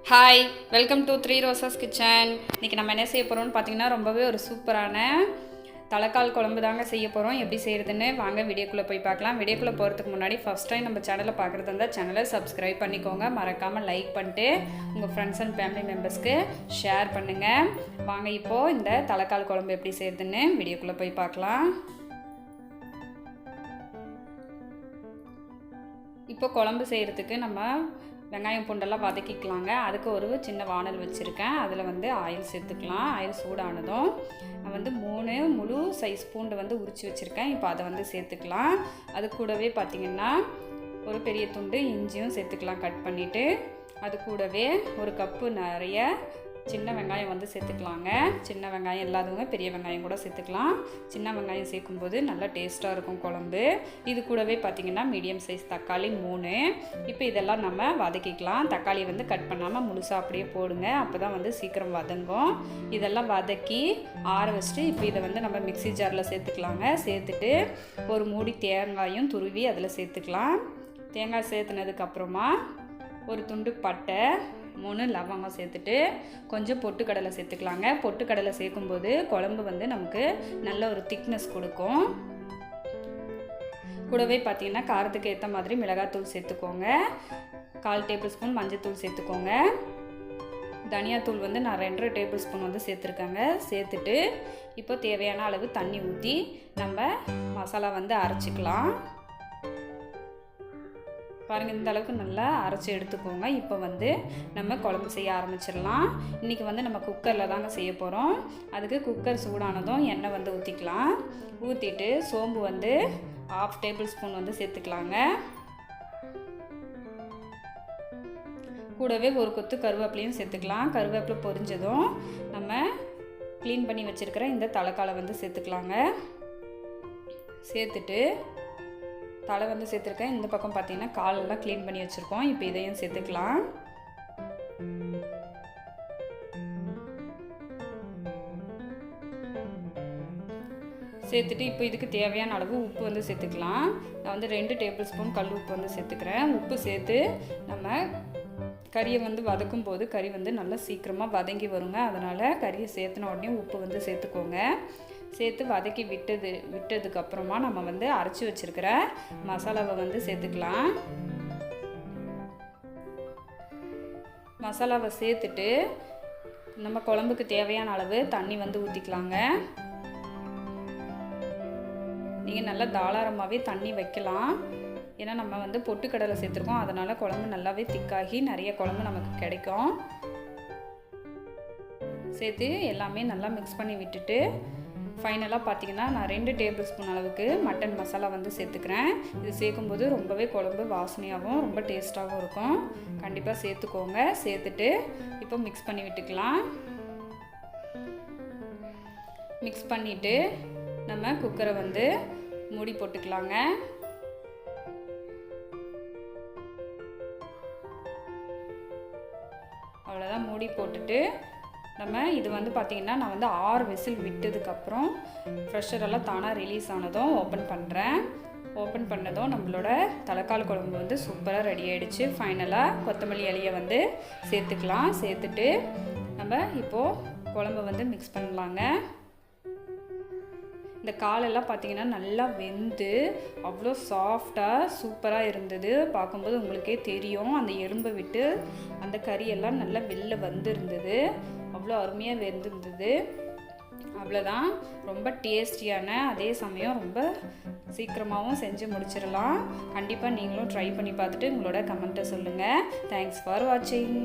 Hi, welcome to three roses kitchen. இன்றைக்கி நம்ம என்ன செய்ய போகிறோம்னு பார்த்தீங்கன்னா ரொம்பவே ஒரு சூப்பரான தலைக்கால் குழம்பு தாங்க செய்ய போகிறோம். எப்படி செய்கிறதுன்னு வாங்க வீடியோக்குள்ளே போய் பார்க்கலாம். வீடியோக்குள்ளே போகிறதுக்கு முன்னாடி ஃபஸ்ட் டைம் நம்ம சேனலை பார்க்குறது இருந்தால் சேனலை சப்ஸ்கிரைப் பண்ணிக்கோங்க. மறக்காமல் லைக் பண்ணிட்டு உங்கள் ஃப்ரெண்ட்ஸ் அண்ட் ஃபேமிலி மெம்பர்ஸ்க்கு ஷேர் பண்ணுங்கள். வாங்க இப்போது இந்த தலைக்கால் குழம்பு எப்படி செய்கிறதுன்னு வீடியோக்குள்ளே போய் பார்க்கலாம். இப்போ குழம்பு செய்கிறதுக்கு நம்ம வெங்காயம் பூண்டெல்லாம் வதக்கிக்கலாங்க. அதுக்கு ஒரு சின்ன வானல் வச்சுருக்கேன். அதில் வந்து ஆயில் சேர்த்துக்கலாம். ஆயில் சூடானதும் நான் வந்து 3 முழு சைஸ் பூண்டு உரித்து வச்சுருக்கேன். இப்போ அதை சேர்த்துக்கலாம். அது கூடவே பார்த்திங்கன்னா ஒரு பெரிய துண்டு இஞ்சியும் சேர்த்துக்கலாம் கட் பண்ணிவிட்டு. அது கூடவே ஒரு கப்பு நிறைய சின்ன வெங்காயம் சேர்த்துக்கலாங்க. சின்ன வெங்காயம் இல்லாதவங்க பெரிய வெங்காயம் கூட சேர்த்துக்கலாம். சின்ன வெங்காயம் சேர்க்கும்போது நல்லா டேஸ்ட்டாக இருக்கும் குழம்பு. இது கூடவே பார்த்திங்கன்னா மீடியம் சைஸ் தக்காளி 3. இப்போ இதெல்லாம் நம்ம வதக்கிக்கலாம். தக்காளி கட் பண்ணாமல் முழுசாக அப்படியே போடுங்க. அப்போ தான் சீக்கிரம் வதங்கும். இதெல்லாம் வதக்கி ஆற வச்சுட்டு இப்போ இதை நம்ம மிக்ஸி ஜாரில் சேர்த்துக்கலாங்க. சேர்த்துட்டு ஒரு மூடி தேங்காயும் துருவி அதில் சேர்த்துக்கலாம். தேங்காய் சேர்த்துனதுக்கப்புறமா ஒரு துண்டு பட்டை 3 லவங்கம் சேர்த்துட்டு கொஞ்சம் பொட்டுக்கடலை சேர்த்துக்கலாங்க. பொட்டுக்கடலை சேர்க்கும்போது குழம்பு நமக்கு நல்ல ஒரு திக்னஸ் கொடுக்கும். கூடவே பார்த்திங்கன்னா காரத்துக்கு ஏற்ற மாதிரி மிளகாத்தூள் சேர்த்துக்கோங்க. 1/4 டேபிள் ஸ்பூன் மஞ்சள் சேர்த்துக்கோங்க. தனியாத்தூள் நான் 2 டேபிள் ஸ்பூன் சேர்த்துருக்கேங்க. சேர்த்துட்டு இப்போ தேவையான அளவு தண்ணி ஊற்றி நம்ம மசாலா அரைச்சிக்கலாம். பாருங்கள், இந்த அளவுக்கு நல்லா அரைச்சி எடுத்துக்கோங்க. இப்போ நம்ம குழம்பு செய்ய ஆரம்பிச்சிடலாம். இன்றைக்கி நம்ம குக்கரில் தாங்க செய்ய போகிறோம். அதுக்கு குக்கர் சூடானதும் எண்ணெய் ஊற்றிக்கலாம். ஊற்றிட்டு சோம்பு 1/2 டேபிள் ஸ்பூன் சேர்த்துக்கலாங்க. கூடவே ஒரு கொத்து கருவேப்பிலையும் சேர்த்துக்கலாம். கருவேப்பிலை பொரிஞ்சதும் நம்ம க்ளீன் பண்ணி வச்சுருக்கிற இந்த தலைக்காலை சேர்த்துக்கலாங்க. சேர்த்துட்டு தலை சேர்த்துருக்கேன். இந்த பக்கம் பார்த்தீங்கன்னா காலெல்லாம் க்ளீன் பண்ணி வச்சுருக்கோம். இப்போ இதையும் சேர்த்துக்கலாம். சேர்த்துட்டு இப்போ இதுக்கு தேவையான அளவு உப்பு சேர்த்துக்கலாம். நான் 2 டேபிள் ஸ்பூன் கல் உப்பு சேர்த்துக்கிறேன். உப்பு சேர்த்து நம்ம கறியை வதக்கும் போது கறி நல்லா சீக்கிரமாக வதங்கி வருங்க. அதனால் கறியை சேர்த்துன உடனே உப்பு சேர்த்துக்கோங்க. சேர்த்து வதக்கி விட்டதுக்கப்புறமா நம்ம அரைச்சி வச்சுருக்கிற மசாலாவை சேர்த்துக்கலாம். மசாலாவை சேர்த்துட்டு நம்ம குழம்புக்கு தேவையான அளவு தண்ணி ஊற்றிக்கலாங்க. நீங்கள் நல்லா தாராளமாகவே தண்ணி வைக்கலாம். ஏன்னா நம்ம பொட்டுக்கடலை சேர்த்துருக்கோம். அதனால் குழம்பு நல்லாவே திக்காகி நிறைய குழம்பு நமக்கு கிடைக்கும். சேர்த்து எல்லாமே நல்லா மிக்ஸ் பண்ணி விட்டுட்டு ஃபைனலாக பார்த்திங்கன்னா நான் 2 டேபிள் ஸ்பூன் அளவுக்கு மட்டன் மசாலா சேர்த்துக்கிறேன். இது சேர்க்கும்போது ரொம்பவே குழம்பு வாசனையாகவும் ரொம்ப டேஸ்ட்டாகவும் இருக்கும். கண்டிப்பாக சேர்த்துக்கோங்க. சேர்த்துட்டு இப்போ மிக்ஸ் பண்ணி விட்டுக்கலாம். மிக்ஸ் பண்ணிவிட்டு நம்ம குக்கரை மூடி போட்டுக்கலாங்க. அவ்வளோதான், மூடி போட்டுட்டு நம்ம இது பார்த்திங்கன்னா நான் 6 விசில் விட்டதுக்கப்புறம் ப்ரெஷரெல்லாம் தானாக ரிலீஸ் ஆனதும் ஓப்பன் பண்ணுறேன். ஓப்பன் பண்ணதும் நம்மளோட தலைக்கால் குழம்பு சூப்பராக ரெடி ஆகிடுச்சு. ஃபைனலாக கொத்தமல்லி இலையை சேர்த்துக்கலாம். சேர்த்துட்டு நம்ம இப்போது குழம்பு மிக்ஸ் பண்ணலாங்க. இந்த காலெல்லாம் பார்த்திங்கன்னா நல்லா வெந்து அவ்வளோ சாஃப்டாக சூப்பராக இருந்தது. பார்க்கும்போது உங்களுக்கே தெரியும். அந்த எறும்பை விட்டு அந்த கறியெல்லாம் நல்லா வெளில இருந்தது. அவ்வளோ அருமையாக வெந்திருந்தது. அவ்வளோதான், ரொம்ப டேஸ்டியான அதே சமயம் ரொம்ப சீக்கிரமாகவும் செஞ்சு முடிச்சிடலாம். கண்டிப்பாக நீங்களும் ட்ரை பண்ணி பார்த்துட்டு உங்களோட கமெண்ட்டை சொல்லுங்கள். தேங்க்ஸ் ஃபார் வாட்சிங்.